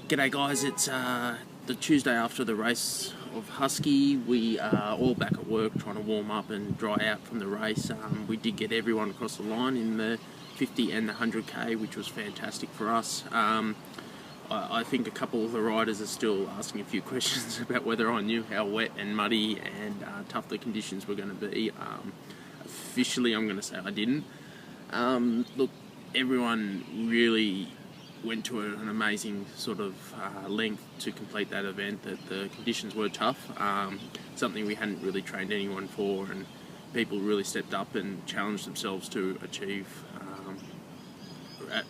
G'day guys, it's the Tuesday after the race of Huski. We are all back at work trying to warm up and dry out from the race. We did get everyone across the line in the 50 and the 100k, which was fantastic for us. I think a couple of the riders are still asking a few questions about whether I knew how wet and muddy and tough the conditions were going to be. Officially, I'm going to say I didn't. Look, everyone really went to an amazing sort of length to complete that event. That the conditions were tough, something we hadn't really trained anyone for, and people really stepped up and challenged themselves to achieve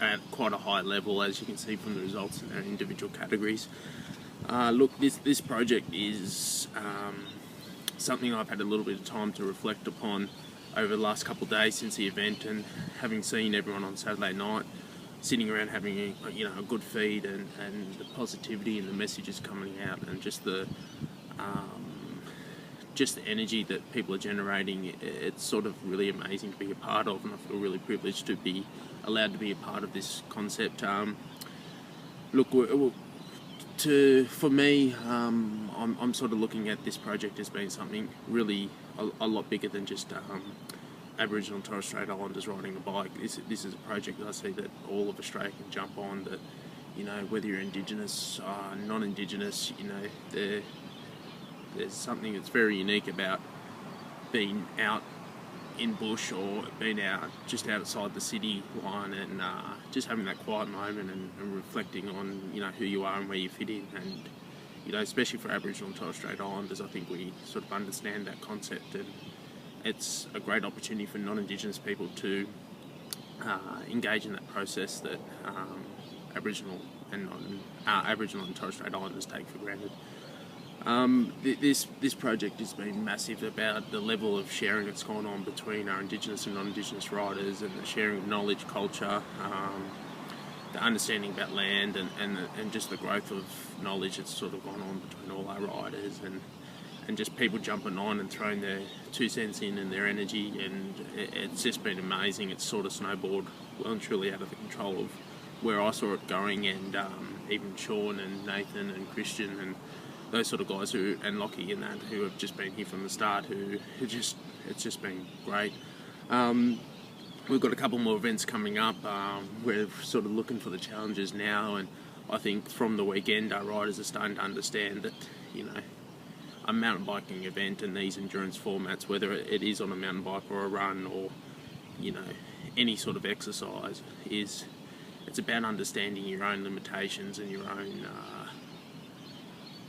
at quite a high level, as you can see from the results in their individual categories. Look, this project is something I've had a little bit of time to reflect upon over the last couple of days since the event, and having seen everyone on Saturday night sitting around having a good feed, and the positivity and the messages coming out, and just the energy that people are generating. It's sort of really amazing to be a part of, and I feel really privileged to be allowed to be a part of this concept. Look, for me, I'm sort of looking at this project as being something really a lot bigger than just Aboriginal and Torres Strait Islanders riding a bike. This is a project that I see that all of Australia can jump on. That, whether you're Indigenous, non-Indigenous, there's something that's very unique about being out in bush or being out just outside the city line, and just having that quiet moment and reflecting on who you are and where you fit in. And especially for Aboriginal and Torres Strait Islanders, I think we sort of understand that concept, and it's a great opportunity for non-Indigenous people to engage in that process that Aboriginal and Torres Strait Islanders take for granted. This project has been massive about the level of sharing that's gone on between our Indigenous and non-Indigenous riders, and the sharing of knowledge, culture, the understanding about land, and just the growth of knowledge that's sort of gone on between all our riders, and just people jumping on and throwing their 2 cents in and their energy, and it's just been amazing. It's sort of snowballed well and truly out of the control of where I saw it going, and even Sean and Nathan and Christian and those sort of guys and Lockie and that, who have just been here from the start, it's just been great. We've got a couple more events coming up. We're sort of looking for the challenges now, and I think from the weekend our riders are starting to understand that a mountain biking event and these endurance formats, whether it is on a mountain bike or a run or any sort of exercise, it's about understanding your own limitations and your own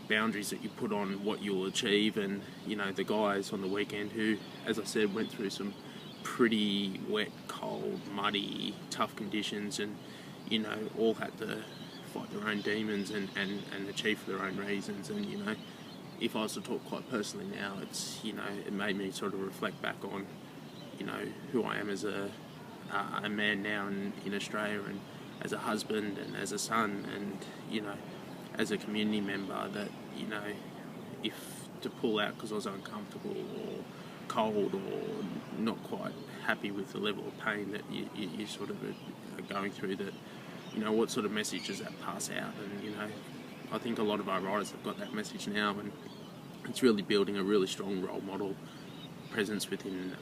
boundaries that you put on what you'll achieve. And the guys on the weekend who, as I said, went through some pretty wet, cold, muddy, tough conditions, and all had to fight their own demons and achieve for their own reasons. And if I was to talk quite personally now, it's it made me sort of reflect back on who I am as a man now in Australia, and as a husband and as a son, and as a community member, that if to pull out because I was uncomfortable or cold or not quite happy with the level of pain that you sort of are going through, that what sort of message does that pass out? And I think a lot of our riders have got that message now, and it's really building a really strong role model presence within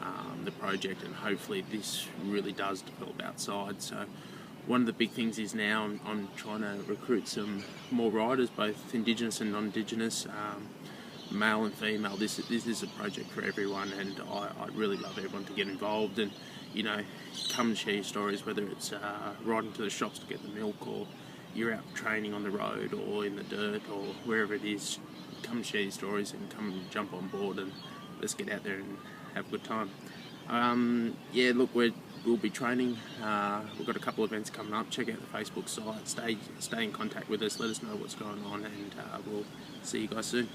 the project, and hopefully this really does develop outside. So one of the big things is now I'm trying to recruit some more riders, both Indigenous and non-Indigenous, male and female. This is a project for everyone, and I'd really love everyone to get involved and come and share your stories, whether it's riding to the shops to get the milk, or you're out training on the road or in the dirt or wherever it is. Come and share your stories and come and jump on board, and let's get out there and have a good time. Look, we'll be training. We've got a couple of events coming up. Check out the Facebook site. Stay in contact with us. Let us know what's going on, and we'll see you guys soon.